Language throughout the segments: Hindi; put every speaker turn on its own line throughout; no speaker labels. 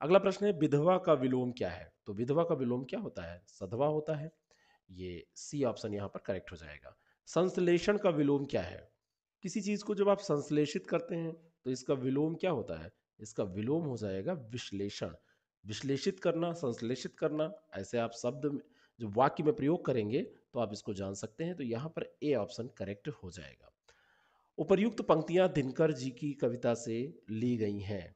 अगला प्रश्न है विधवा का विलोम क्या है? तो विधवा का विलोम क्या होता है? सधवा होता है। ये सी ऑप्शन यहाँ पर करेक्ट हो जाएगा। संश्लेषण का विलोम क्या है? किसी चीज को जब आप संश्लेषित करते हैं तो इसका विलोम क्या होता है? इसका विलोम हो जाएगा विश्लेषण। विश्लेषित करना, संश्लेषित करना, ऐसे आप जो वाक्य में प्रयोग करेंगे तो आप इसको जान सकते हैं। तो यहाँ पर ए ऑप्शन करेक्ट हो जाएगा। उपर्युक्त पंक्तियां दिनकर जी की कविता से ली गई हैं।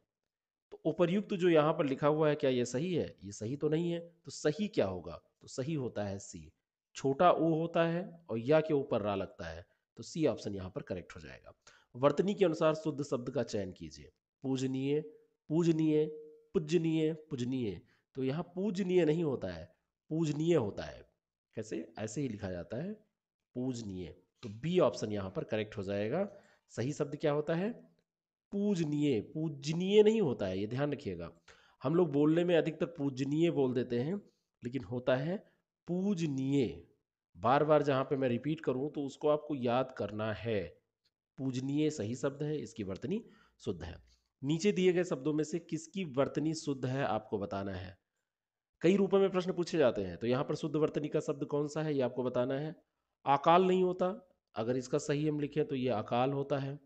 तो उपर्युक्त जो यहाँ पर लिखा हुआ है, क्या ये सही है? ये सही तो नहीं है। तो सही क्या होगा? तो सही होता है सी। छोटा ओ होता है और या के ऊपर रा लगता है। तो सी ऑप्शन यहाँ पर करेक्ट हो जाएगा। वर्तनी के अनुसार शुद्ध शब्द का चयन कीजिए। पूजनीय, पूजनीय, पूजनीय, पूजनीय। तो यहाँ पूजनीय नहीं होता है, पूजनीय होता है। कैसे? ऐसे ही लिखा जाता है, पूजनीय। तो बी ऑप्शन यहाँ पर करेक्ट हो जाएगा। सही शब्द क्या होता है? पूजनीय। पूजनीय नहीं होता है, ये ध्यान रखिएगा। हम लोग बोलने में अधिकतर पूजनीय बोल देते हैं, लेकिन होता है पूजनीय। बार बार जहाँ पे मैं रिपीट करूँ तो उसको आपको याद करना है। पूजनीय सही शब्द है, इसकी वर्तनी शुद्ध है। नीचे दिए गए शब्दों में से किसकी वर्तनी शुद्ध है आपको बताना है। कई रूपों में प्रश्न पूछे जाते हैं, तो यहाँ पर शुद्ध वर्तनी का शब्द कौन सा है ये आपको बताना है। अकाल नहीं होता, अगर इसका सही हम लिखें तो ये अकाल होता है।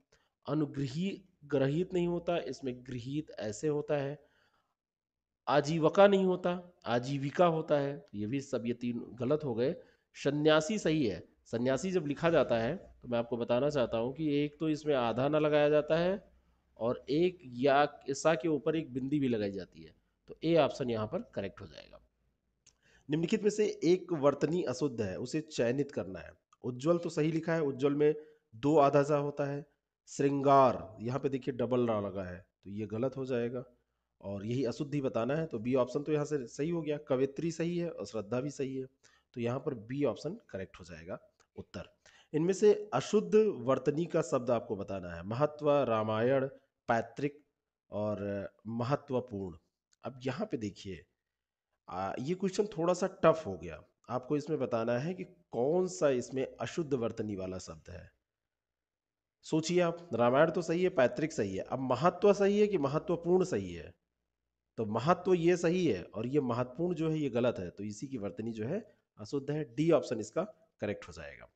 अनुग्रही ग्रहित नहीं होता, इसमें गृहीत ऐसे होता है। आजीविका नहीं होता, आजीविका होता है। तो ये भी सब, ये तीन गलत हो गए। सन्यासी सही है। सन्यासी जब लिखा जाता है तो मैं आपको बताना चाहता हूँ कि एक तो इसमें आधा ना लगाया जाता है और एक या सा के ऊपर एक बिंदी भी लगाई जाती है। तो ए ऑप्शन यहाँ पर करेक्ट हो जाएगा। निम्नलिखित में से एक वर्तनी अशुद्ध है, उसे चयनित करना है। उज्जवल तो सही लिखा है, उज्जवल में दो आधा जा होता है। श्रृंगार, यहाँ पे देखिए डबल रा लगा है, तो ये गलत हो जाएगा और यही अशुद्ध ही बताना है। तो बी ऑप्शन तो यहाँ से सही हो गया। कवित्री सही है और श्रद्धा भी सही है। तो यहाँ पर बी ऑप्शन करेक्ट हो जाएगा उत्तर। इनमें से अशुद्ध वर्तनी का शब्द आपको बताना है। महत्व, रामायण, पैतृक और महत्वपूर्ण। अब यहाँ पे देखिए, ये क्वेश्चन थोड़ा सा टफ हो गया। आपको इसमें बताना है कि कौन सा इसमें अशुद्ध वर्तनी वाला शब्द है। सोचिए आप, रामायण तो सही है, पैतृक सही है, अब महत्व सही है कि महत्वपूर्ण सही है? तो महत्व ये सही है और ये महत्वपूर्ण जो है ये गलत है। तो इसी की वर्तनी जो है अशुद्ध है। डी ऑप्शन इसका करेक्ट हो जाएगा।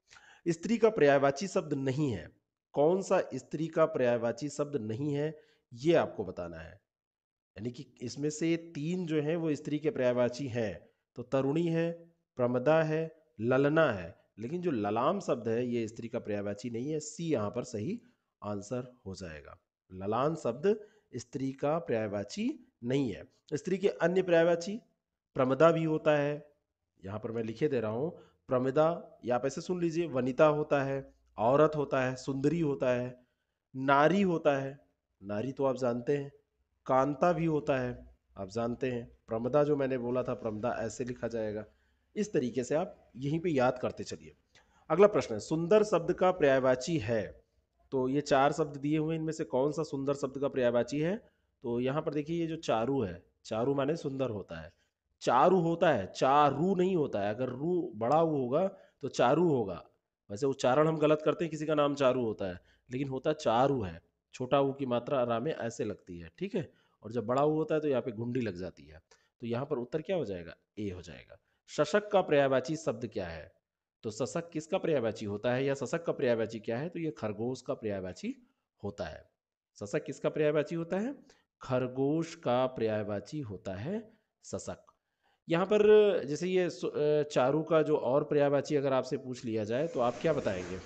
स्त्री का पर्यायवाची शब्द नहीं है। कौन सा स्त्री का पर्यायवाची शब्द नहीं है, ये आपको बताना है। यानी कि इसमें से तीन जो है वो स्त्री के पर्यायवाची हैं। तो तरुणी है, प्रमदा है, ललना है। लेकिन जो ललाम शब्द है ये स्त्री का पर्यायवाची नहीं है। सी यहाँ पर सही आंसर हो जाएगा। ललाम शब्द स्त्री का पर्यायवाची नहीं है। स्त्री के अन्य पर्यायवाची, प्रमदा भी होता है, यहाँ पर मैं लिखे दे रहा हूँ। प्रमिदा, या आप ऐसे सुन लीजिए, वनिता होता है, औरत होता है, सुंदरी होता है, नारी होता है, नारी तो आप जानते हैं, कांता भी होता है, आप जानते हैं। प्रमदा जो मैंने बोला था, प्रमदा ऐसे लिखा जाएगा। इस तरीके से आप यहीं पे याद करते चलिए। अगला प्रश्न है, सुंदर शब्द का पर्यायवाची है। तो ये चार शब्द दिए हुए हैं, इनमें से कौन सा सुंदर शब्द का पर्यायवाची है? तो यहाँ पर देखिए, ये जो चारू है, चारू माने सुंदर होता है। चारू होता है, चारू नहीं होता है। अगर रू बड़ा ऊ होगा तो चारू होगा। वैसे उच्चारण हम गलत करते हैं, किसी का नाम चारू होता है, लेकिन होता चारू है। छोटा ऊ की मात्रा रा में ऐसे लगती है, ठीक है। और जब बड़ा ऊ होता है तो यहाँ पे घुंडी लग जाती है। तो यहाँ पर उत्तर क्या हो जाएगा? ए हो जाएगा। शशक का पर्यायवाची शब्द क्या है? तो शशक किसका पर्यायवाची होता है, या शशक का पर्यायवाची क्या है? तो ये खरगोश का पर्यायवाची होता है। शशक किसका पर्यायवाची होता है? खरगोश का पर्यायवाची होता है शशक। यहाँ पर जैसे ये चारू का जो और पर्यायवाची अगर आपसे पूछ लिया जाए तो आप क्या बताएंगे?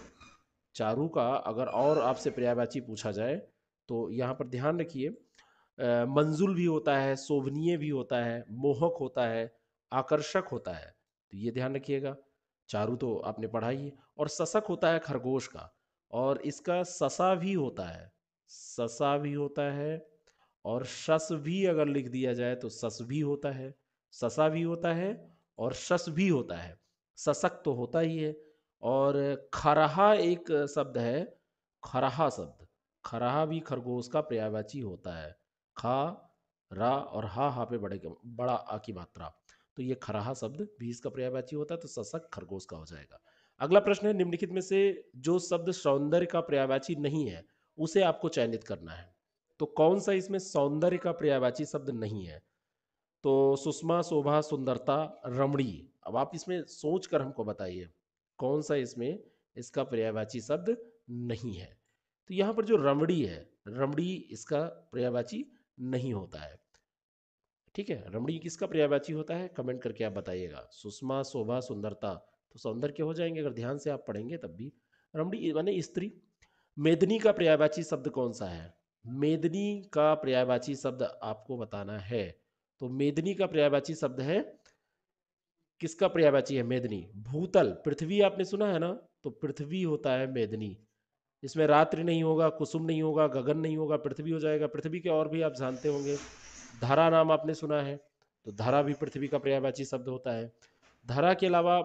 चारू का अगर और आपसे पर्यायवाची पूछा जाए तो यहाँ पर ध्यान रखिए, मंजुल भी होता है, शोभनीय भी होता है, मोहक होता है, आकर्षक होता है। तो ये ध्यान रखिएगा। चारू तो आपने पढ़ा ही है। और सशक होता है खरगोश का, और इसका ससा भी होता है, ससा भी होता है। और शस भी अगर लिख दिया जाए तो सस भी होता है, ससा भी होता है और शस भी होता है। सशक तो होता ही है। और खरहा एक शब्द है, खरहा शब्द, खरहा भी खरगोश का पर्यायवाची होता है। खा, रा और हा पे बड़ा आ की मात्रा। तो ये खरहा शब्द भी इसका पर्यायवाची होता है। तो सशक खरगोश का हो जाएगा। अगला प्रश्न है, निम्नलिखित में से जो शब्द सौंदर्य का पर्यायवाची नहीं है उसे आपको चयनित करना है। तो कौन सा इसमें सौंदर्य का पर्यायवाची शब्द नहीं है? तो सुषमा, शोभा, सुंदरता, रमणीय। अब आप इसमें सोच कर हमको बताइए कौन सा इसमें इसका पर्यायवाची शब्द नहीं है। तो यहाँ पर जो रमणीय है, रमणीय इसका पर्यायवाची नहीं होता है। ठीक है, रमणीय किसका पर्यायवाची होता है? कमेंट करके आप बताइएगा। सुषमा, शोभा, सुंदरता तो सौंदर्य के हो जाएंगे अगर ध्यान से आप पढ़ेंगे तब भी। रमणीय माने स्त्री। मेदिनी का पर्यायवाची शब्द कौन सा है? मेदिनी का पर्यायवाची शब्द आपको बताना है। तो मेदिनी का पर्यायवाची शब्द है, किसका पर्यायवाची है मेदिनी? भूतल, पृथ्वी आपने सुना है ना, तो पृथ्वी होता है मेदिनी। इसमें रात्रि नहीं होगा, कुसुम नहीं होगा, गगन नहीं होगा, पृथ्वी हो जाएगा। पृथ्वी के और भी आप जानते होंगे, धरा नाम आपने सुना है, तो धरा भी पृथ्वी का पर्यायवाची शब्द होता है। धरा के अलावा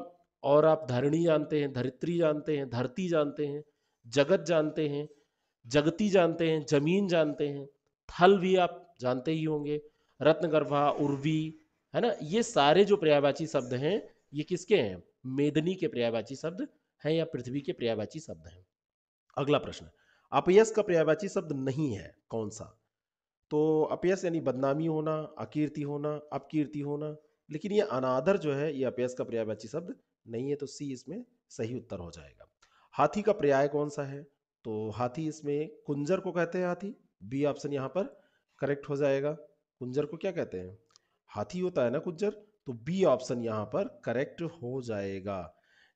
और आप धरणी जानते हैं, धरित्री जानते हैं, धरती जानते हैं, जगत जानते हैं, जगती जानते हैं, जमीन जानते हैं, थल भी आप जानते ही होंगे, रत्नगर्भा, उर्वी, है ना। ये सारे जो पर्यायवाची शब्द हैं ये किसके हैं? मेदिनी के पर्यायवाची शब्द हैं या पृथ्वी के पर्यायवाची शब्द हैं। अगला प्रश्न, अपयस का पर्यायवाची शब्द नहीं है, कौन सा? तो अपयस यानी बदनामी होना, अकीर्ति होना, अपकीर्ति होना, लेकिन ये अनादर जो है ये अपयस का पर्यायवाची शब्द नहीं है, तो सी इसमें सही उत्तर हो जाएगा। हाथी का पर्याय कौन सा है? तो हाथी इसमें कुंजर को कहते हैं, हाथी। बी ऑप्शन यहाँ पर करेक्ट हो जाएगा। कुंजर को क्या कहते हैं? हाथी होता है ना कुंजर, तो बी ऑप्शन यहाँ पर करेक्ट हो जाएगा।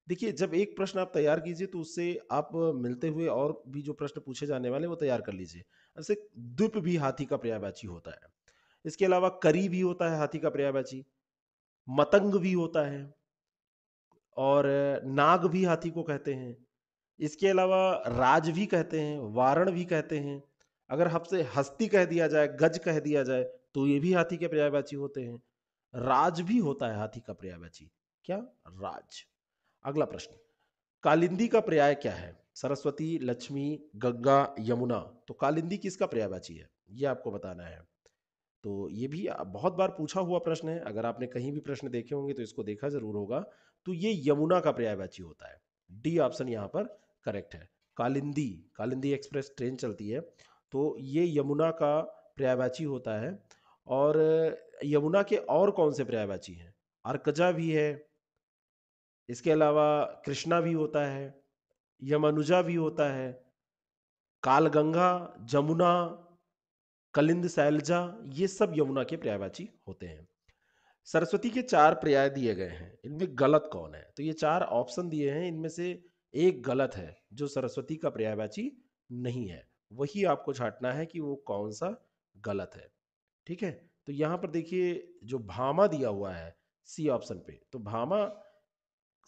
देखिए, जब एक प्रश्न आप तैयार कीजिए तो उससे आप मिलते हुए और भी जो प्रश्न पूछे जाने वाले वो तैयार कर लीजिए। जैसे द्वीप भी हाथी का पर्यायवाची होता है। इसके अलावा करी भी होता है हाथी का पर्यायवाची, मतंग भी होता है, और नाग भी हाथी को कहते हैं। इसके अलावा राज भी कहते हैं, वारण भी कहते हैं। अगर हमसे हस्ती कह दिया जाए, गज कह दिया जाए, तो ये भी हाथी के पर्यायवाची होते हैं। राज भी होता है हाथी का पर्यायवाची। क्या? राज। अगला प्रश्न, कालिंदी का पर्याय क्या है? सरस्वती, लक्ष्मी, गंगा, यमुना। तो कालिंदी किसका पर्यायवाची है? ये आपको बताना है। तो ये भी बहुत बार पूछा हुआ प्रश्न है, अगर आपने कहीं भी प्रश्न देखे होंगे तो इसको देखा जरूर होगा। तो ये यमुना का पर्यायवाची होता है। डी ऑप्शन यहाँ पर करेक्ट है। कालिंदी, कालिंदी एक्सप्रेस ट्रेन चलती है, तो ये यमुना का पर्यायवाची होता है। और यमुना के और कौन से पर्यायवाची हैं? अर्कजा भी है, इसके अलावा कृष्णा भी होता है, यमनुजा भी होता है, कालगंगा, जमुना, कलिंद, शैलजा, ये सब यमुना के पर्यायवाची होते हैं। सरस्वती के 4 पर्याय दिए गए हैं, इनमें गलत कौन है? तो ये 4 ऑप्शन दिए हैं, इनमें से एक गलत है जो सरस्वती का पर्यायवाची नहीं है। वही आपको छांटना है कि वो कौन सा गलत है। ठीक है, तो यहां पर देखिए जो भामा दिया हुआ है सी ऑप्शन पे, तो भामा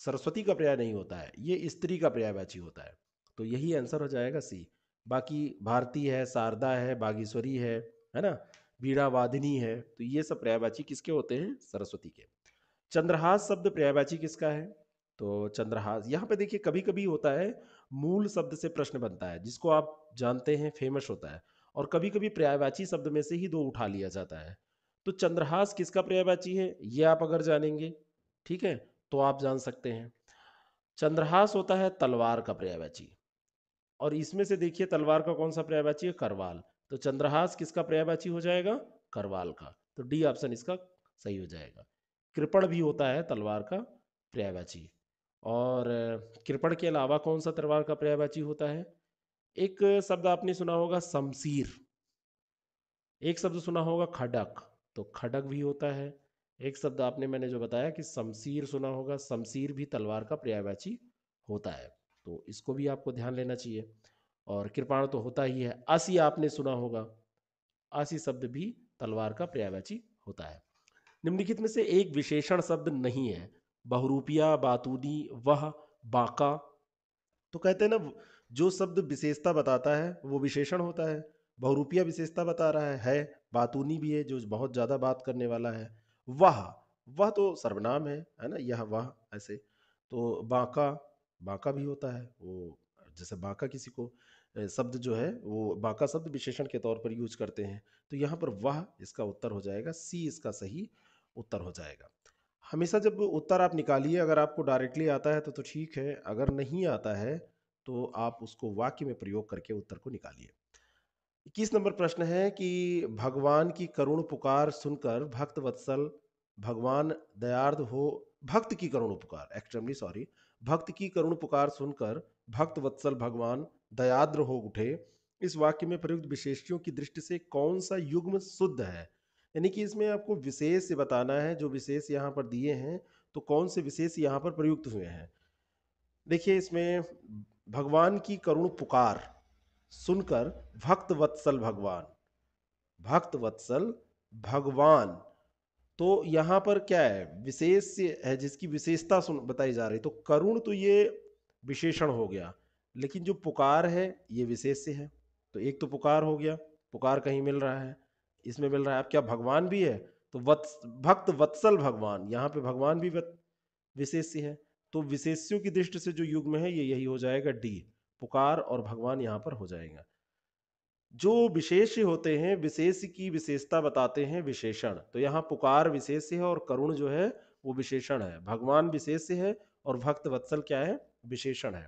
सरस्वती का पर्याय नहीं होता है, ये स्त्री का पर्यायवाची होता है। तो यही आंसर हो जाएगा सी। बाकी भारती है, शारदा है, बागेश्वरी है ना, वीणा वादिनी है, तो ये सब पर्यायवाची किसके होते हैं? सरस्वती के। चंद्रहास शब्द पर्यायवाची किसका है? तो चंद्रहास, यहाँ पे देखिए कभी कभी होता है मूल शब्द से प्रश्न बनता है, जिसको आप जानते हैं फेमस होता है, और कभी कभी पर्यायवाची शब्द में से ही दो उठा लिया जाता है। तो चंद्रहास किसका पर्यायवाची है ये आप अगर जानेंगे, ठीक है, तो आप जान सकते हैं। चंद्रहास होता है तलवार का पर्यायवाची, और इसमें से देखिए तलवार का कौन सा पर्यायवाची है? करवाल। तो चंद्रहास किसका पर्यायवाची हो जाएगा? करवाल का। तो डी ऑप्शन इसका सही हो जाएगा। कृपण भी होता है तलवार का पर्यायवाची। और कृपण के अलावा कौन सा तलवार का पर्यायवाची होता है? एक शब्द आपने सुना होगा शमशीर, एक शब्द सुना होगा खडक, तो खडक भी होता है। एक शब्द आपने मैंने जो बताया कि शमशीर सुना होगा, शमशीर भी तलवार का पर्यायवाची होता है, तो इसको भी आपको ध्यान लेना चाहिए। और कृपाण तो होता ही है। असी आपने सुना होगा, असी शब्द भी तलवार का पर्यायवाची होता है। निम्नलिखित में से एक विशेषण शब्द नहीं है, बहुरूपिया, बातूनी, वह, बाका। तो कहते हैं ना, जो शब्द विशेषता बताता है वो विशेषण होता है। बहुरूपिया विशेषता बता रहा है, बातूनी भी है जो बहुत ज्यादा बात करने वाला है। वह, वह तो सर्वनाम है ना, यह वह ऐसे। तो बांका, बांका भी होता है वो, जैसे बांका किसी को शब्द जो है वो बांका शब्द विशेषण के तौर पर यूज करते हैं। तो यहाँ पर वह इसका उत्तर हो जाएगा, सी इसका सही उत्तर हो जाएगा। हमेशा जब उत्तर आप निकालिए, अगर आपको डायरेक्टली आता है तो ठीक है, अगर नहीं आता है तो आप उसको वाक्य में प्रयोग करके उत्तर को निकालिए। 21 नंबर प्रश्न है कि भगवान की करुण पुकार सुनकर भक्त वत्सल भगवान दयार्द हो। भक्त की करुण पुकार, एक्चुअली सॉरी, भक्त की करुण पुकार सुनकर भक्त वत्सल भगवान दयाद्र हो उठे। इस वाक्य में प्रयुक्त विशेषणों की दृष्टि से कौन सा युग्म शुद्ध है? यानी कि इसमें आपको विशेष से बताना है, जो विशेष यहाँ पर दिए हैं तो कौन से विशेष यहाँ पर प्रयुक्त हुए हैं। देखिए इसमें भगवान की करुण पुकार सुनकर भक्त वत्सल भगवान, भक्त वत्सल भगवान, तो यहां पर क्या है, विशेष है जिसकी विशेषता सुन बताई जा रही। तो करुण तो ये विशेषण हो गया, लेकिन जो पुकार है ये विशेष है। तो एक तो पुकार हो गया, पुकार कहीं मिल रहा है, इसमें मिल रहा है। अब क्या भगवान भी है, तो भक्त वत्सल भगवान, यहाँ पे भगवान भी विशेष्य है। तो विशेष्यों की दृष्टि से जो युग्म है ये यही हो जाएगा डी, पुकार और भगवान यहाँ पर हो जाएगा। जो विशेष्य होते हैं, विशेष की विशेषता बताते हैं विशेषण। तो यहाँ पुकार विशेष्य है और करुण जो है वो विशेषण है। भगवान विशेष्य है और भक्त वत्सल क्या है, विशेषण है।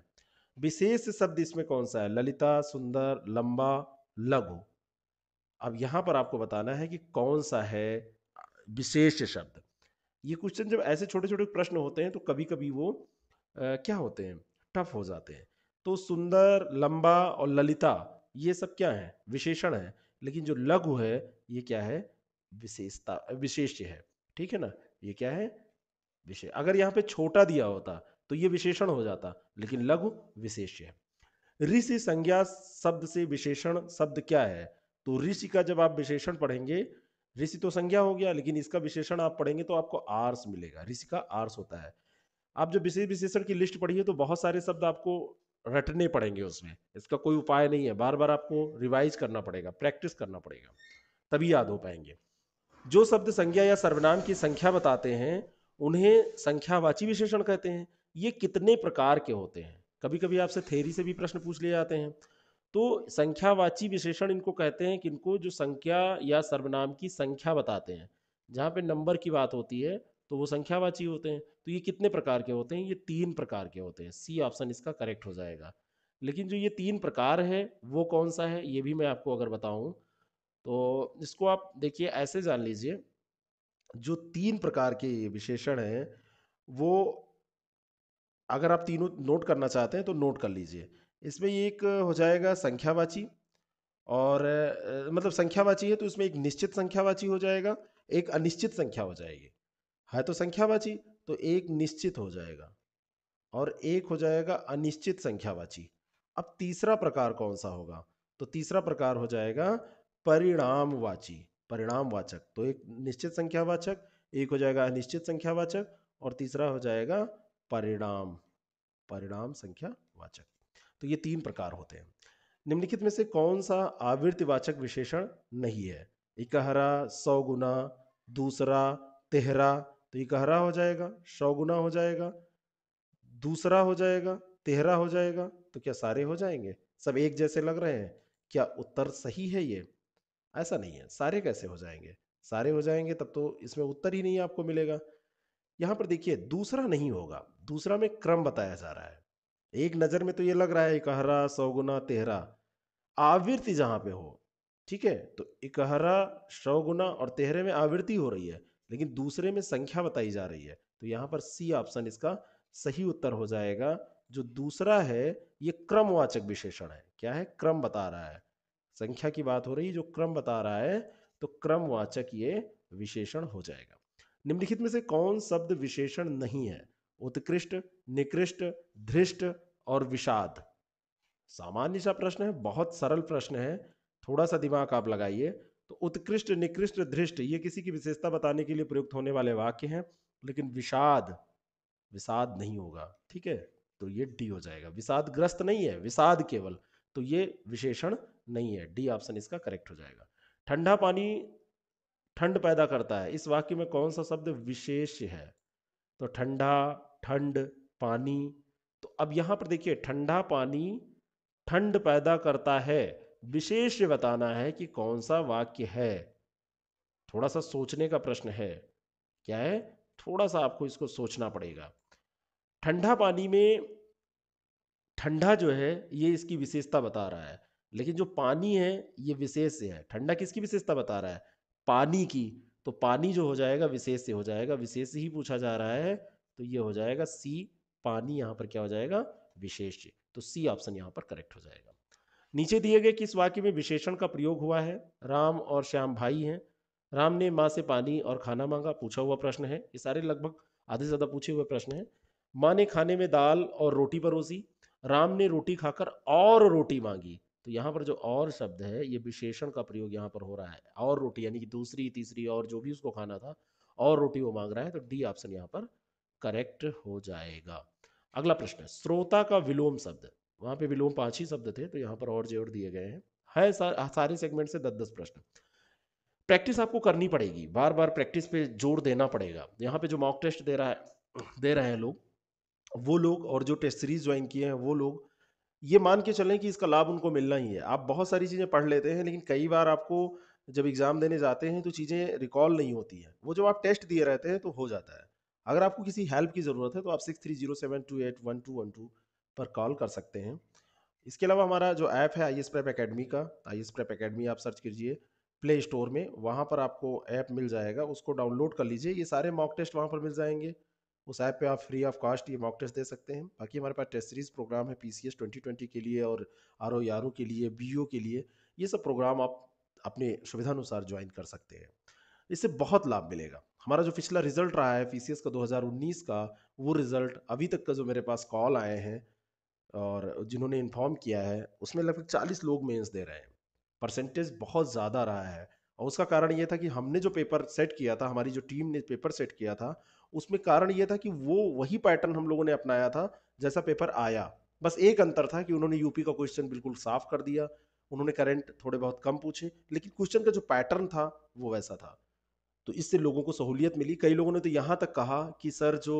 विशेष शब्द इसमें कौन सा है, ललिता, सुंदर, लंबा, लघु। अब यहां पर आपको बताना है कि कौन सा है विशेष शब्द। ये क्वेश्चन जब ऐसे छोटे छोटे प्रश्न होते हैं तो कभी कभी वो क्या होते हैं, टफ हो जाते हैं। तो सुंदर, लंबा और ललिता ये सब क्या है, विशेषण है। लेकिन जो लघु है ये क्या है, विशेषता, विशेष्य है। ठीक है ना, ये क्या है, विशेष। अगर यहाँ पे छोटा दिया होता तो ये विशेषण हो जाता, लेकिन लघु विशेष्य है। ऋषि संज्ञा शब्द से विशेषण शब्द क्या है? तो ऋषि का जब आप विशेषण पढ़ेंगे, ऋषि तो संज्ञा हो गया, लेकिन इसका विशेषण आप पढ़ेंगे तो आपको आर्स मिलेगा। ऋषि का आर्स होता है। आप जब विशेष विशेषण की लिस्ट पढ़िए तो बहुत सारे शब्द आपको रटने पड़ेंगे उसमें, इसका कोई उपाय नहीं है। बार बार आपको रिवाइज करना पड़ेगा, प्रैक्टिस करना पड़ेगा, तभी याद हो पाएंगे। जो शब्द संज्ञा या सर्वनाम की संख्या बताते हैं उन्हें संख्यावाची विशेषण कहते हैं। ये कितने प्रकार के होते हैं, कभी कभी आपसे थ्योरी से भी प्रश्न पूछ लिए जाते हैं। तो संख्यावाची विशेषण इनको कहते हैं, किनको, जो संख्या या सर्वनाम की संख्या बताते हैं। जहाँ पे नंबर की बात होती है तो वो संख्यावाची होते हैं। तो ये कितने प्रकार के होते हैं, ये 3 प्रकार के होते हैं। सी ऑप्शन इसका करेक्ट हो जाएगा। लेकिन जो ये 3 प्रकार है वो कौन सा है ये भी मैं आपको अगर बताऊं, तो इसको आप देखिए ऐसे जान लीजिए। जो 3 प्रकार के विशेषण हैं वो अगर आप तीनों नोट करना चाहते हैं तो नोट कर लीजिए। इसमें एक हो जाएगा संख्यावाची, और मतलब संख्यावाची है तो इसमें एक निश्चित संख्यावाची हो जाएगा, एक अनिश्चित संख्या हो जाएगी। है तो संख्यावाची तो एक निश्चित हो जाएगा और एक हो जाएगा अनिश्चित संख्यावाची। अब तीसरा प्रकार कौन सा होगा, तो तीसरा प्रकार हो जाएगा परिणामवाची, परिणामवाचक। तो एक निश्चित संख्यावाचक, एक हो जाएगा अनिश्चित संख्यावाचक और तीसरा हो जाएगा परिणाम, परिणाम संख्यावाचक। तो ये 3 प्रकार होते हैं। निम्नलिखित में से कौन सा आवृत्तिवाचक विशेषण नहीं है? इकहरा, सौगुना, दूसरा, तेहरा। तो इकहरा हो जाएगा, सौगुना हो जाएगा, दूसरा हो जाएगा, तेहरा हो जाएगा। तो क्या सारे हो जाएंगे? सब एक जैसे लग रहे हैं? क्या उत्तर सही है ये? ऐसा नहीं है। सारे कैसे हो जाएंगे? सारे हो जाएंगे तब तो इसमें उत्तर ही नहीं आपको मिलेगा। यहां पर देखिए दूसरा नहीं होगा, दूसरा में क्रम बताया जा रहा है। एक नजर में तो ये लग रहा है इकहरा, सौगुना, तेहरा, आवृत्ति जहां पे हो, ठीक है, तो इकहरा, सौगुना और तेहरे में आवृत्ति हो रही है, लेकिन दूसरे में संख्या बताई जा रही है। तो यहां पर सी ऑप्शन इसका सही उत्तर हो जाएगा। जो दूसरा है ये क्रमवाचक विशेषण है। क्या है, क्रम बता रहा है, संख्या की बात हो रही है, जो क्रम बता रहा है, तो क्रमवाचक ये विशेषण हो जाएगा। निम्नलिखित में से कौन शब्द विशेषण नहीं है? उत्कृष्ट, निकृष्ट, धृष्ट और विषाद। सामान्य सा प्रश्न है, बहुत सरल प्रश्न है, थोड़ा सा दिमाग आप लगाइए। तो उत्कृष्ट, निकृष्ट, धृष्ट ये किसी की विशेषता बताने के लिए प्रयुक्त होने वाले वाक्य हैं, लेकिन विषाद, विषाद नहीं होगा। ठीक है, तो ये डी हो जाएगा। विषादग्रस्त नहीं है, विषाद केवल, तो ये विशेषण नहीं है। डी ऑप्शन इसका करेक्ट हो जाएगा। ठंडा पानी ठंड पैदा करता है, इस वाक्य में कौन सा शब्द विशेष है? तो ठंडा, ठंड, पानी। तो अब यहां पर देखिए ठंडा पानी ठंड पैदा करता है, विशेष बताना है कि कौन सा वाक्य है। थोड़ा सा सोचने का प्रश्न है। क्या है, थोड़ा सा आपको इसको सोचना पड़ेगा। ठंडा पानी में ठंडा जो है ये इसकी विशेषता बता रहा है, लेकिन जो पानी है ये विशेष से है। ठंडा किसकी विशेषता बता रहा है? पानी की। तो पानी जो हो जाएगा विशेष से हो जाएगा, विशेष से ही पूछा जा रहा है, तो ये हो जाएगा सी। पानी यहाँ पर क्या हो जाएगा? विशेष से। तो सी ऑप्शन यहाँ पर करेक्ट हो जाएगा। नीचे दिए गए किस वाक्य में विशेषण का प्रयोग हुआ है? राम और श्याम भाई हैं। राम ने माँ से पानी और खाना मांगा, पूछा हुआ प्रश्न है। ये सारे लगभग आधे से ज्यादा पूछे हुए प्रश्न हैं। माँ ने खाने में दाल और रोटी परोसी। राम ने रोटी खाकर और रोटी मांगी। तो यहाँ पर जो और शब्द है ये विशेषण का प्रयोग यहाँ पर हो रहा है। और रोटी यानी कि दूसरी तीसरी और जो भी उसको खाना था, और रोटी वो मांग रहा है। तो डी ऑप्शन यहाँ पर करेक्ट हो जाएगा। अगला प्रश्न है श्रोता का विलोम शब्द। वहां पे विलोम 5 ही शब्द थे, तो यहाँ पर और जोड़ दिए गए हैं। सारे सेगमेंट से 10-10 प्रश्न। प्रैक्टिस आपको करनी पड़ेगी, बार बार प्रैक्टिस पे जोर देना पड़ेगा। यहाँ पे जो मॉक टेस्ट दे रहे हैं लोग, वो लोग और जो टेस्ट सीरीज ज्वाइन किए हैं वो लोग, ये मान के चलें कि इसका लाभ उनको मिलना ही है। आप बहुत सारी चीज़ें पढ़ लेते हैं, लेकिन कई बार आपको जब एग्जाम देने जाते हैं तो चीज़ें रिकॉल नहीं होती हैं। वो जब आप टेस्ट दिए रहते हैं तो हो जाता है। अगर आपको किसी हेल्प की ज़रूरत है तो आप 6307281212 पर कॉल कर सकते हैं। इसके अलावा हमारा जो ऐप है आई एस प्रेप अकेडमी का, आई एस प्रेप अकेडमी आप सर्च कीजिए प्ले स्टोर में, वहाँ पर आपको ऐप मिल जाएगा, उसको डाउनलोड कर लीजिए। ये सारे मॉक टेस्ट वहाँ पर मिल जाएंगे। उस ऐप पे आप फ्री ऑफ कॉस्ट ये मॉक टेस्ट दे सकते हैं। बाकी हमारे पास टेस्ट सीरीज प्रोग्राम है PCS 2020 के लिए और RO के लिए, BO के लिए। ये सब प्रोग्राम आप अपने सुविधानुसार ज्वाइन कर सकते हैं। इससे बहुत लाभ मिलेगा। हमारा जो पिछला रिजल्ट रहा है PCS का 2019 का, वो रिजल्ट अभी तक का जो मेरे पास कॉल आए हैं और जिन्होंने इन्फॉर्म किया है, उसमें लगभग 40 लोग मेंस दे रहे हैं। परसेंटेज बहुत ज़्यादा रहा है। और उसका कारण ये था कि हमने जो पेपर सेट किया था, हमारी जो टीम ने पेपर सेट किया था, उसमें कारण ये था कि वो वही पैटर्न हम लोगों ने अपनाया था जैसा पेपर आया। बस एक अंतर था कि उन्होंने यूपी का क्वेश्चन बिल्कुल साफ कर दिया, उन्होंने करंट थोड़े बहुत कम पूछे, लेकिन क्वेश्चन का जो पैटर्न था वो वैसा था। तो इससे लोगों को सहूलियत मिली। कई लोगों ने तो यहाँ तक कहा कि सर जो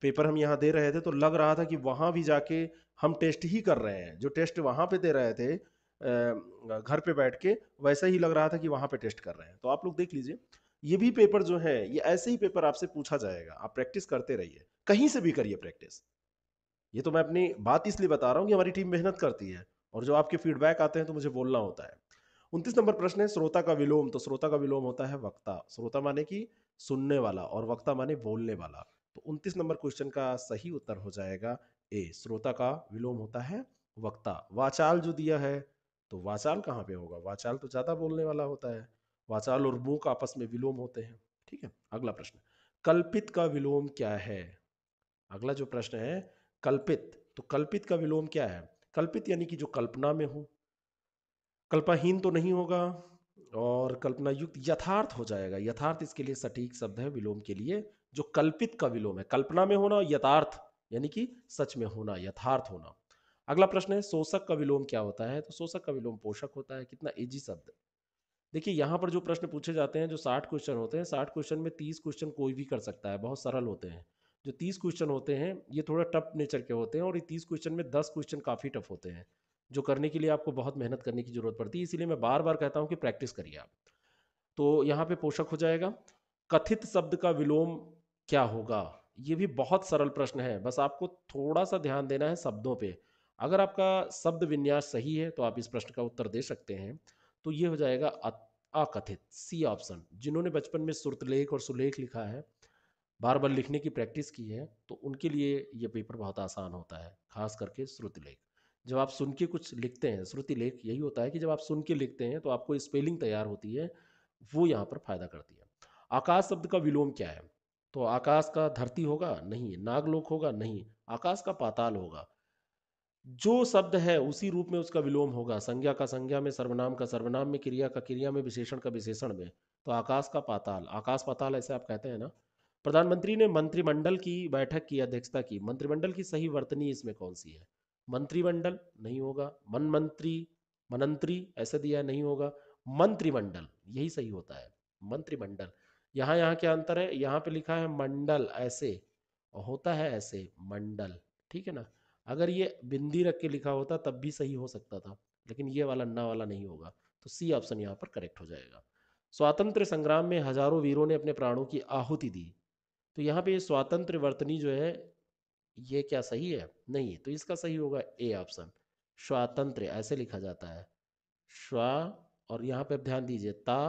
पेपर हम यहाँ दे रहे थे तो लग रहा था कि वहाँ भी जाके हम टेस्ट ही कर रहे हैं, जो टेस्ट वहाँ पे दे रहे थे घर पे बैठ के, वैसा ही लग रहा था कि वहाँ पे टेस्ट कर रहे हैं। तो आप लोग देख लीजिए, ये भी पेपर जो है ये ऐसे ही पेपर आपसे पूछा जाएगा। आप प्रैक्टिस करते रहिए, कहीं से भी करिए प्रैक्टिस। ये तो मैं अपनी बात इसलिए बता रहा हूँ कि हमारी टीम मेहनत करती है और जो आपके फीडबैक आते हैं तो मुझे बोलना होता है। 29 नंबर प्रश्न है श्रोता का विलोम। तो श्रोता का विलोम होता है वक्ता। श्रोता माने कि सुनने वाला और वक्ता माने बोलने वाला। तो 29 नंबर क्वेश्चन का सही उत्तर हो जाएगा ए, श्रोता का विलोम होता है वक्ता। वाचाल जो दिया है, तो वाचाल कहाँ पे होगा? वाचाल तो ज्यादा बोलने वाला होता है। वाचाल और मूक आपस में विलोम होते हैं। ठीक है, अगला प्रश्न, कल्पित का विलोम क्या है? अगला जो प्रश्न है कल्पित, तो कल्पित का विलोम क्या है? कल्पित यानी कि जो कल्पना में हो, कल्पनाहीन तो नहीं होगा, और कल्पना युक्त यथार्थ हो जाएगा। यथार्थ इसके लिए सटीक शब्द है विलोम के लिए। जो कल्पित का विलोम है, कल्पना में होना, यथार्थ यानी कि सच में होना, यथार्थ होना। अगला प्रश्न है शोषक का विलोम क्या होता है? तो शोषक का विलोम पोषक होता है। कितना इजी शब्द। देखिए यहाँ पर जो प्रश्न पूछे जाते हैं, जो 60 क्वेश्चन होते हैं, 60 क्वेश्चन में 30 क्वेश्चन कोई भी कर सकता है, बहुत सरल होते हैं। जो 30 क्वेश्चन होते हैं ये थोड़ा टफ नेचर के होते हैं, और ये 30 क्वेश्चन में 10 क्वेश्चन काफ़ी टफ होते हैं, जो करने के लिए आपको बहुत मेहनत करने की जरूरत पड़ती है। इसीलिए मैं बार बार कहता हूँ कि प्रैक्टिस करिए आप। तो यहाँ पे पोषक हो जाएगा। कथित शब्द का विलोम क्या होगा? ये भी बहुत सरल प्रश्न है, बस आपको थोड़ा सा ध्यान देना है शब्दों पे। अगर आपका शब्द विन्यास सही है तो आप इस प्रश्न का उत्तर दे सकते हैं। तो ये हो जाएगा अकथित, सी ऑप्शन। जिन्होंने बचपन में सुरतलेख और सुलेख लिखा है, बार बार लिखने की प्रैक्टिस की है, तो उनके लिए ये पेपर बहुत आसान होता है, खास करके श्रुतिलेख। जब आप सुन के कुछ लिखते हैं, श्रुतिलेख यही होता है कि जब आप सुन के लिखते हैं तो आपको स्पेलिंग तैयार होती है, वो यहाँ पर फायदा करती है। आकाश शब्द का विलोम क्या है? तो आकाश का धरती होगा? नहीं। नागलोक होगा? नहीं। आकाश का पाताल होगा। जो शब्द है उसी रूप में उसका विलोम होगा। संज्ञा का संज्ञा में, सर्वनाम का सर्वनाम में, क्रिया का क्रिया में, विशेषण का विशेषण में। तो आकाश का पाताल, आकाश पाताल ऐसे आप कहते हैं ना। प्रधानमंत्री ने मंत्रिमंडल की बैठक की अध्यक्षता की। मंत्रिमंडल की सही वर्तनी इसमें कौन सी है? मंत्रिमंडल नहीं होगा। मन मंत्री, मनंत्री ऐसे दिया है, नहीं होगा। मंत्रिमंडल यही सही होता है, मंत्रिमंडल। यहाँ यहाँ क्या अंतर है? यहाँ पे लिखा है मंडल ऐसे, और होता है ऐसे मंडल। ठीक है ना। अगर ये बिंदी रख के लिखा होता तब भी सही हो सकता था, लेकिन ये वाला ना वाला नहीं होगा। तो सी ऑप्शन यहाँ पर करेक्ट हो जाएगा। स्वातंत्र संग्राम में हजारों वीरों ने अपने प्राणों की आहुति दी। तो यहाँ पे ये स्वातंत्र वर्तनी जो है, ये क्या सही है? नहीं। तो इसका सही होगा ए ऑप्शन, स्वातंत्र ऐसे लिखा जाता है। श्वा, और यहाँ पे आप ध्यान दीजिए ता,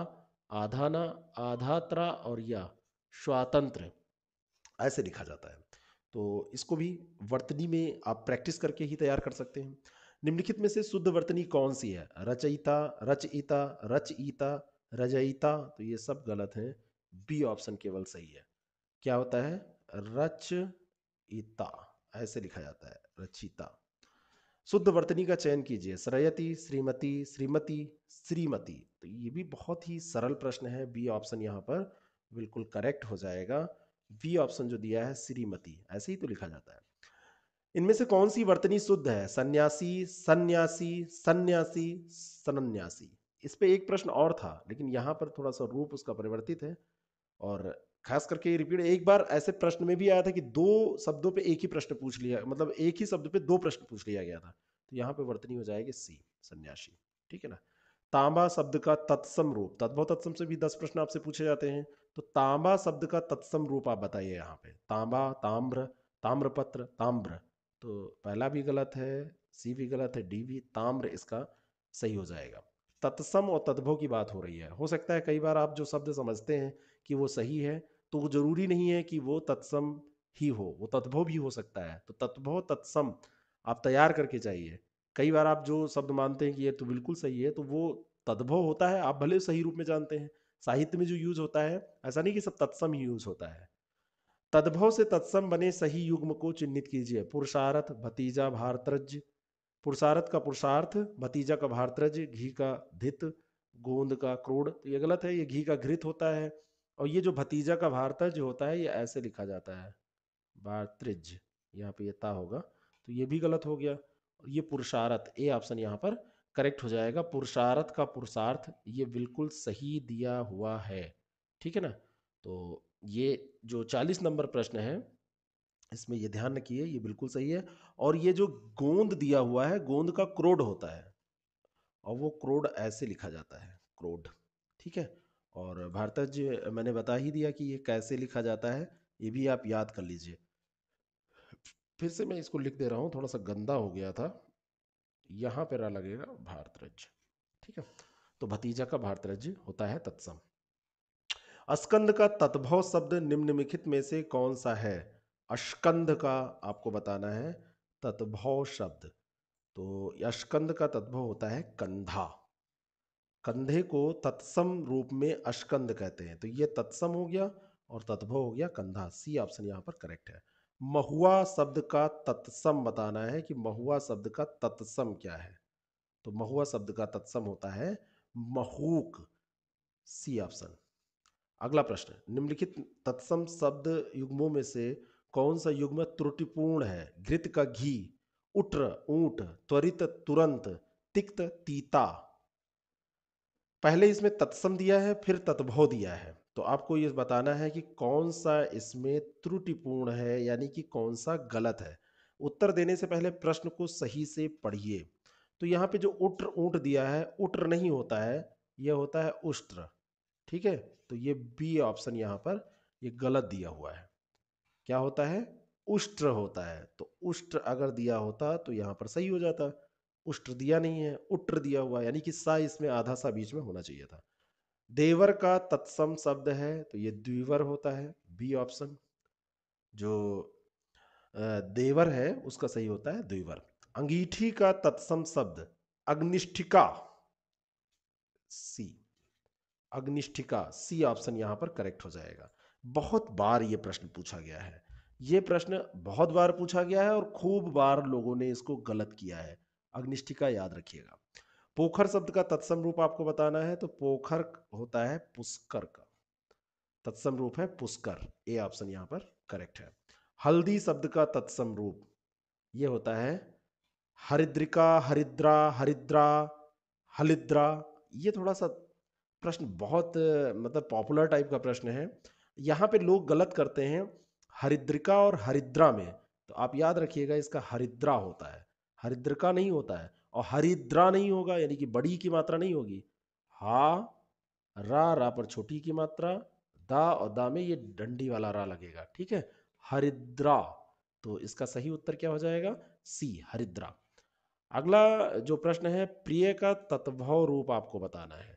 आधाना, आधात्रा और या, स्वातंत्र, ऐसे लिखा जाता है। तो इसको भी वर्तनी में आप प्रैक्टिस करके ही तैयार कर सकते हैं। निम्नलिखित में से शुद्ध वर्तनी कौन सी है? रचयिता, रचयिता, रचयिता, रचयिता, तो ये सब गलत है। बी ऑप्शन केवल सही है। क्या होता है? रचयिता, ऐसे लिखा जाता है, रचिता। शुद्ध वर्तनी का चयन कीजिए। श्रयति, श्रीमती, श्रीमती, श्रीमती, तो ये भी बहुत ही सरल प्रश्न है। बी ऑप्शन यहाँ पर बिल्कुल करेक्ट हो जाएगा। बी ऑप्शन जो दिया है श्रीमती, ऐसे ही तो लिखा जाता है। इनमें से कौन सी वर्तनी शुद्ध है? सन्यासी, सन्यासी, सन्यासी, सन्यासी। इस पे एक प्रश्न और था, लेकिन यहाँ पर थोड़ा सा रूप उसका परिवर्तित है। और खास करके रिपीट, एक बार ऐसे प्रश्न में भी आया था कि दो शब्दों पे एक ही प्रश्न पूछ लिया, मतलब एक ही शब्द पे दो प्रश्न पूछ लिया गया था। तो यहाँ पे वर्तनी हो जाएगी सी, सन्यासी। ठीक है ना। तांबा शब्द का तत्सम रूप, तद्भव तत्सम से भी 10 प्रश्न आपसे पूछे जाते हैं। तो तांबा शब्द का तत्सम रूप आप बताइए। यहाँ पे तांबा, ताम्र, ताम्रपत्र, ताम्र, तो पहला भी गलत है, सी भी गलत है, डी भी, ताम्र इसका सही हो जाएगा। तत्सम और तद्भव की बात हो रही है। हो सकता है कई बार आप जो शब्द समझते हैं कि वो सही है, तो वो जरूरी नहीं है कि वो तत्सम ही हो, वो तद्भव भी हो सकता है। तो तद्भव तत्सम आप तैयार करके चाहिए। कई बार आप जो शब्द मानते हैं कि ये तो बिल्कुल सही है, तो वो तद्भव होता है, आप भले सही रूप में जानते हैं। साहित्य में जो यूज होता है, ऐसा नहीं कि सब तत्सम ही यूज होता है। तद्भव से तत्सम बने सही युग्म को चिन्हित कीजिए। पुरुषार्थ, भतीजा, भारतज। पुरुषार्थ का पुरुषार्थ, भतीजा का भारतज, घी का धित, गोंद का क्रोड, तो ये गलत है, ये घी का घृत होता है। और ये जो भतीजा का भारतज होता है, ये ऐसे लिखा जाता है, भारतृज, यहाँ पे ये ता होगा, तो ये भी गलत हो गया। और ये पुरुषार्थ, ए ऑप्शन यहाँ पर करेक्ट हो जाएगा। पुरुषार्थ का पुरुषार्थ, ये बिल्कुल सही दिया हुआ है। ठीक है ना। तो ये जो 40 नंबर प्रश्न है, इसमें ये ध्यान रखिए, ये बिल्कुल सही है। और ये जो गोंद दिया हुआ है, गोंद का क्रोड होता है, और वो क्रोड ऐसे लिखा जाता है, क्रोड। ठीक है। और भारतज मैंने बता ही दिया कि ये कैसे लिखा जाता है, ये भी आप याद कर लीजिए। फिर से मैं इसको लिख दे रहा हूँ, थोड़ा सा गंदा हो गया था। यहाँ पे रा लगेगा भारतज। ठीक है। तो भतीजा का भारतज होता है तत्सम। अस्कंद का तद्भव शब्द निम्नलिखित में से कौन सा है? अस्कंद का आपको बताना है तद्भव शब्द। तो अस्कंद का तद्भव होता है कंधा। कंधे को तत्सम रूप में अस्कंद कहते हैं। तो ये तत्सम हो गया और तद्भव हो गया कंधा। सी ऑप्शन यहाँ पर करेक्ट है। महुआ शब्द का तत्सम बताना है कि महुआ शब्द का तत्सम क्या है। तो महुआ शब्द का तत्सम होता है महूक। C option. अगला प्रश्न, निम्नलिखित तत्सम शब्द युग्मों में से कौन सा युग्म त्रुटिपूर्ण है? घृत का घी, उट्र ऊंट, त्वरित तुरंत, तिक्त तीता। पहले इसमें तत्सम दिया है, फिर तत्भव दिया है। तो आपको ये बताना है कि कौन सा इसमें त्रुटिपूर्ण है, यानी कि कौन सा गलत है। उत्तर देने से पहले प्रश्न को सही से पढ़िए। तो यहाँ पे जो उट्र ऊंट दिया है, उट्र नहीं होता है, यह होता है उष्ट्र। ठीक है। तो ये बी ऑप्शन यहाँ पर ये गलत दिया हुआ है। क्या होता है? उष्ट्र होता है। तो उष्ट्र अगर दिया होता तो यहाँ पर सही हो जाता। उष्ट्र दिया नहीं है, उट्र दिया हुआ है, यानी कि सा इसमें आधा सा बीच में होना चाहिए था। देवर का तत्सम शब्द है, तो ये द्विवर होता है, बी ऑप्शन। जो देवर है उसका सही होता है द्विवर। अंगीठी का तत्सम शब्द अग्निष्ठिका, सी। अग्निष्ठिका, सी ऑप्शन यहां पर करेक्ट हो जाएगा। बहुत बार ये प्रश्न पूछा गया है, ये प्रश्न बहुत बार पूछा गया है, और खूब बार लोगों ने इसको गलत किया है। अग्निष्ठिका याद रखिएगा। पोखर शब्द का तत्सम रूप आपको बताना है, तो पोखर होता है पुष्कर का, तत्सम रूप है पुष्कर। ए ऑप्शन यहां पर करेक्ट है। हल्दी शब्द का तत्सम रूप ये होता है हरिद्रिका, हरिद्रा, हरिद्रा, हलिद्रा। ये थोड़ा सा प्रश्न बहुत मतलब पॉपुलर टाइप का प्रश्न है। यहाँ पे लोग गलत करते हैं हरिद्रिका और हरिद्रा में। तो आप याद रखिएगा, इसका हरिद्रा होता है, हरिद्रिका नहीं होता है। और हरिद्रा नहीं होगा, यानी कि बड़ी की मात्रा नहीं होगी। हा, रा पर छोटी की मात्रा, दा और दा में ये डंडी वाला रा लगेगा। ठीक है। हरिद्रा, तो इसका सही उत्तर क्या हो जाएगा? सी, हरिद्रा। अगला जो प्रश्न है, प्रिय का तत्भव रूप आपको बताना है।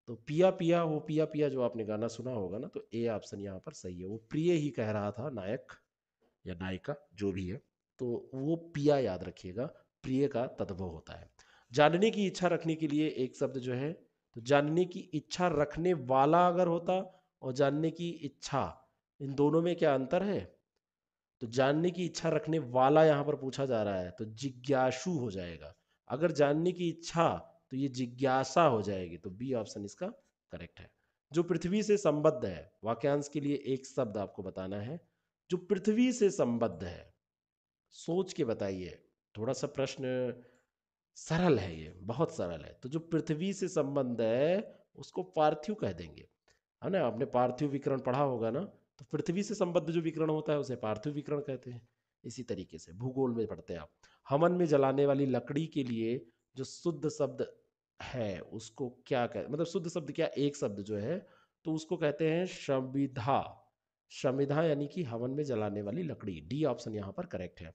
तो पिया पिया हो पिया पिया जो आपने गाना सुना होगा ना, तो ए ऑप्शन यहाँ पर सही है। वो प्रिय ही कह रहा था, नायक या नायिका जो भी है, तो वो पिया याद रखिएगा, प्रिय का तद्भव होता है। जानने की इच्छा रखने के लिए एक शब्द जो है, तो जानने की इच्छा रखने वाला अगर होता और जानने की इच्छा, इन दोनों में क्या अंतर है? तो जानने की इच्छा रखने वाला यहां पर पूछा जा रहा है, तो जिज्ञासु हो जाएगा। अगर जानने की इच्छा, तो ये जिज्ञासा हो जाएगी। तो बी ऑप्शन इसका करेक्ट है। जो पृथ्वी से संबद्ध है, वाक्यांश के लिए एक शब्द आपको बताना है जो पृथ्वी से संबद्ध है। सोच के बताइए, थोड़ा सा प्रश्न सरल है, ये बहुत सरल है। तो जो पृथ्वी से संबंध है उसको पार्थिव कह देंगे, है ना। आपने पार्थिव विकरण पढ़ा होगा ना, तो पृथ्वी से संबद्ध जो विकरण होता है उसे पार्थिव विकरण कहते हैं। इसी तरीके से भूगोल में पढ़ते हैं आप। हवन में जलाने वाली लकड़ी के लिए जो शुद्ध शब्द है उसको क्या कह, मतलब शुद्ध शब्द क्या, एक शब्द जो है, तो उसको कहते हैं संविधा। संविधा यानी कि हवन में जलाने वाली लकड़ी। डी ऑप्शन यहाँ पर करेक्ट है।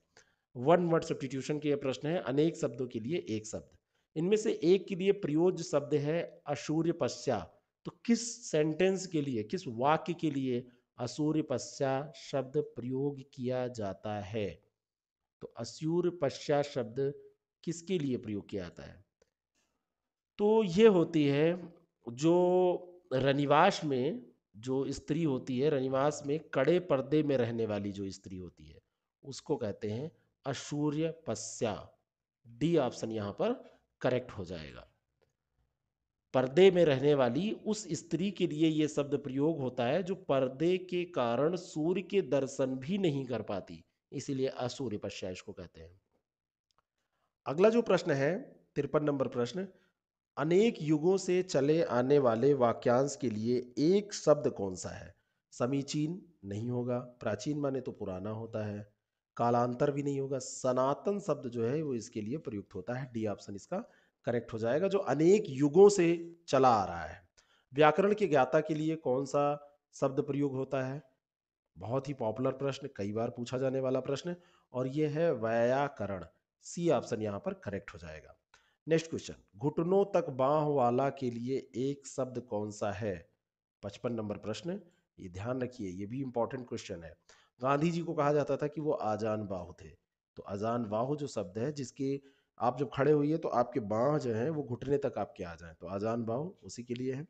वन वर्ड सब्स्टिट्यूशन के ये प्रश्न है, अनेक शब्दों के लिए एक शब्द। इनमें से एक के लिए प्रयोज्य शब्द है असूर्य पश्चा। तो किस सेंटेंस के लिए, किस वाक्य के लिए असूर्य पश्चात शब्द प्रयोग किया जाता है? तो असूर्य पश्चात शब्द किसके लिए प्रयोग किया जाता है? तो ये होती है जो रनिवास में जो स्त्री होती है, रनिवास में कड़े पर्दे में रहने वाली जो स्त्री होती है, उसको कहते हैं असूर्य पश्या। डी ऑप्शन यहाँ पर करेक्ट हो जाएगा। पर्दे में रहने वाली उस स्त्री के लिए यह शब्द प्रयोग होता है जो पर्दे के कारण सूर्य के दर्शन भी नहीं कर पाती, इसीलिए असूर्य पश्या इसको कहते हैं। अगला जो प्रश्न है, 53 नंबर प्रश्न, अनेक युगों से चले आने वाले वाक्यांश के लिए एक शब्द कौन सा है? समीचीन नहीं होगा, प्राचीन माने तो पुराना होता है, कालांतर भी नहीं होगा, सनातन शब्द जो है वो इसके लिए प्रयुक्त होता है। डी ऑप्शन इसका करेक्ट हो जाएगा, जो अनेक युगों से चला आ रहा है। व्याकरण के ज्ञाता के लिए कौन सा शब्द प्रयोग होता है? बहुत ही पॉपुलर प्रश्न, कई बार पूछा जाने वाला प्रश्न, और यह है व्याकरण। सी ऑप्शन यहां पर करेक्ट हो जाएगा। नेक्स्ट क्वेश्चन, घुटनों तक बाह वाला के लिए एक शब्द कौन सा है? 55 नंबर प्रश्न, ये ध्यान रखिए, ये भी इंपॉर्टेंट क्वेश्चन है। गांधी जी को कहा जाता था कि वो आजान बाहु थे। तो आजान बाहु जो शब्द है, जिसके आप जब खड़े हुई तो आपके बाह जो है वो घुटने तक आपके आ जाए, तो आजान बाहु उसी के लिए है।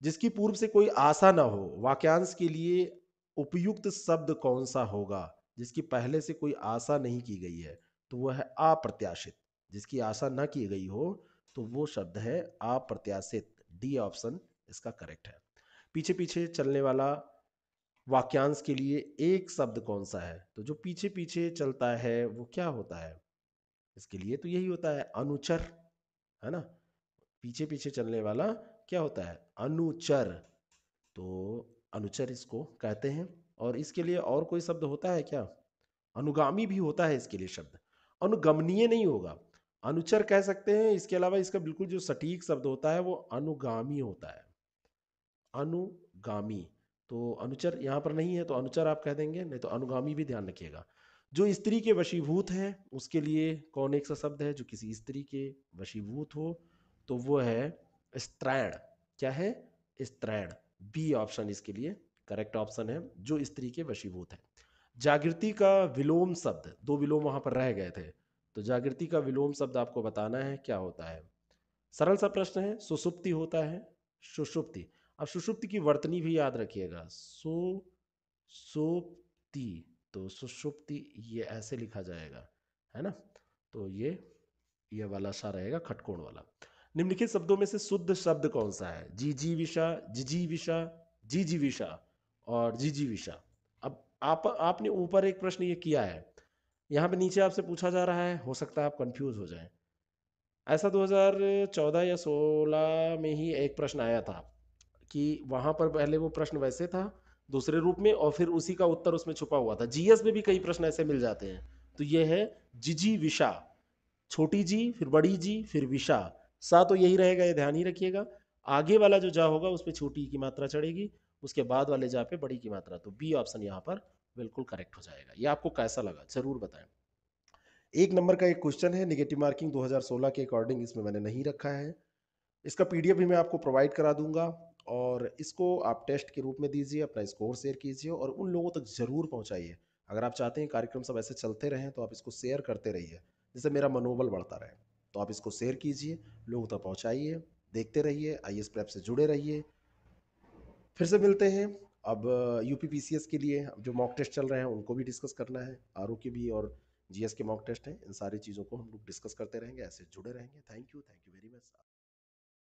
जिसकी पूर्व से कोई आशा ना हो, वाक्यांश के लिए उपयुक्त शब्द कौन सा होगा? जिसकी पहले से कोई आशा नहीं की गई है, तो वह है अप्रत्याशित। जिसकी आशा ना की गई हो तो वो शब्द है अप्रत्याशित। डी ऑप्शन इसका करेक्ट है। पीछे पीछे चलने वाला वाक्यांश के लिए एक शब्द कौन सा है? तो जो पीछे पीछे चलता है वो क्या होता है? इसके लिए तो यही होता है अनुचर, है ना। पीछे पीछे चलने वाला क्या होता है? अनुचर। तो अनुचर इसको कहते हैं। और इसके लिए और कोई शब्द होता है क्या? अनुगामी भी होता है इसके लिए शब्द, अनुगमनीय नहीं होगा। अनुचर कह सकते हैं, इसके अलावा इसका बिल्कुल जो सटीक शब्द होता है वो अनुगामी होता है। अनुगामी। तो अनुचर यहाँ पर नहीं है तो अनुचर आप कह देंगे, नहीं तो अनुगामी भी ध्यान रखिएगा। जो स्त्री के वशीभूत है उसके लिए कौन एक सा शब्द है जो किसी स्त्री के वशीभूत हो? तो वो है स्त्रैण। क्या है? स्त्रैण। बी ऑप्शन इसके लिए करेक्ट ऑप्शन है, जो स्त्री के वशीभूत है। जागृति का विलोम शब्द, दो विलोम वहां पर रह गए थे, तो जागृति का विलोम शब्द आपको बताना है क्या होता है। सरल सा प्रश्न है, सुषुप्ति होता है। सुषुप्ति। अब सुषुप्ति की वर्तनी भी याद रखिएगा, सुषुप्ति। तो सुषुप्ति ये ऐसे लिखा जाएगा, है ना। तो ये वाला सा रहेगा, खटकोण वाला। निम्नलिखित शब्दों में से शुद्ध शब्द कौन सा है? जीजीविषा, जिजीविषा, जीजीविषा और जीजीविषा। अब आपने ऊपर एक प्रश्न ये किया है, यहाँ पे नीचे आपसे पूछा जा रहा है, हो सकता है आप कंफ्यूज हो जाएं। ऐसा 2014 या 16 में ही एक प्रश्न आया था कि वहां पर पहले वो प्रश्न वैसे था दूसरे रूप में, और फिर उसी का उत्तर उसमें छुपा हुआ था। जीएस में भी कई प्रश्न ऐसे मिल जाते हैं। तो ये है जिजी विषा, छोटी जी फिर बड़ी जी फिर विषा। सा तो यही रहेगा, ये ध्यान ही रखिएगा। आगे वाला जो जा होगा उस पर छोटी की मात्रा चढ़ेगी, उसके बाद वाले जा पे बड़ी की मात्रा। तो बी ऑप्शन यहाँ पर बिल्कुल करेक्ट हो जाएगा। ये आपको कैसा लगा जरूर बताएं। 1 नंबर का एक क्वेश्चन है, नेगेटिव मार्किंग 2016 के अकॉर्डिंग इसमें मैंने नहीं रखा है। इसका पीडीएफ भी मैं आपको प्रोवाइड करा दूँगा और इसको आप टेस्ट के रूप में दीजिए, अपना स्कोर शेयर कीजिए और उन लोगों तक ज़रूर पहुँचाइए। अगर आप चाहते हैं कार्यक्रम सब ऐसे चलते रहें, तो आप इसको शेयर करते रहिए, जिससे मेरा मनोबल बढ़ता रहे। तो आप इसको शेयर कीजिए, लोगों तक पहुँचाइए, देखते रहिए, आईएएस प्रेप से जुड़े रहिए। फिर से मिलते हैं। अब यूपीपीसीएस के लिए अब जो मॉक टेस्ट चल रहे हैं, उनको भी डिस्कस करना है। आरओ के भी और जीएस के मॉक टेस्ट हैं। इन सारी चीज़ों को हम लोग डिस्कस करते रहेंगे, ऐसे जुड़े रहेंगे। Thank you very much.